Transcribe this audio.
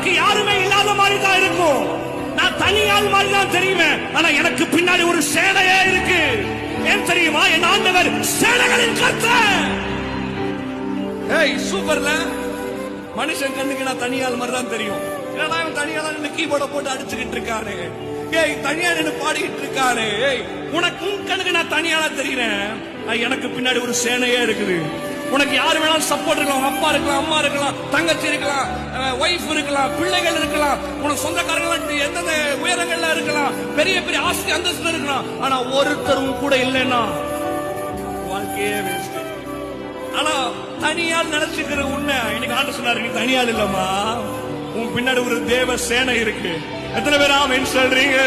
எனக்கு யாருமே இல்லாத மாதிரி தான் இருக்கும். நான் தனியால் மாதிரி தான் தெரியுவேன். ஆனா எனக்கு பின்னாடி ஒரு சேனையே இருக்கு. ஏன் தெரியுமா? என் ஆண்டவர் சேனைகளின் கர்த்தர். ஏய் சூப்பர்ல. மனுஷன் கண்ணுக்கு நான் தனியால் மாதிரி தான் தெரியும். ஏன்னா தனியால நின்று கீபோர்ட போட்டு அடிச்சுக்கிட்டு இருக்காரு. ஏய் தனியா நின்று பாடிக்கிட்டு இருக்காரு. ஏய் உனக்கு உன் கண்ணுக்கு நான் தனியால தெரியுறேன். எனக்கு பின்னாடி ஒரு சேனையே இருக்குது. உனக்கு யாரு வேணாலும் சப்போர்ட் இருக்கலாம். அப்பா இருக்கலாம், அம்மா இருக்கலாம், தங்கச்சி இருக்கலாம், வைஃப் இருக்கலாம், பிள்ளைகள் இருக்கலாம், உனக்கு சொந்தக்காரங்க எந்தெந்த உயரங்கள்ல இருக்கலாம், பெரிய பெரிய ஆஸ்தி அந்தஸ்து இருக்கலாம். ஆனா ஒருத்தரும் கூட இல்லைன்னா வாழ்க்கையே வேஸ்ட். ஆனா தனியால் நினைச்சுக்கிற உன்னை இன்னைக்கு ஆண்டு சொன்னாரு, நீ தனியால் இல்லம்மா, உன் பின்னாடி ஒரு தேவ சேனை இருக்கு. எத்தனை பேர் ஆமென் சொல்றீங்க?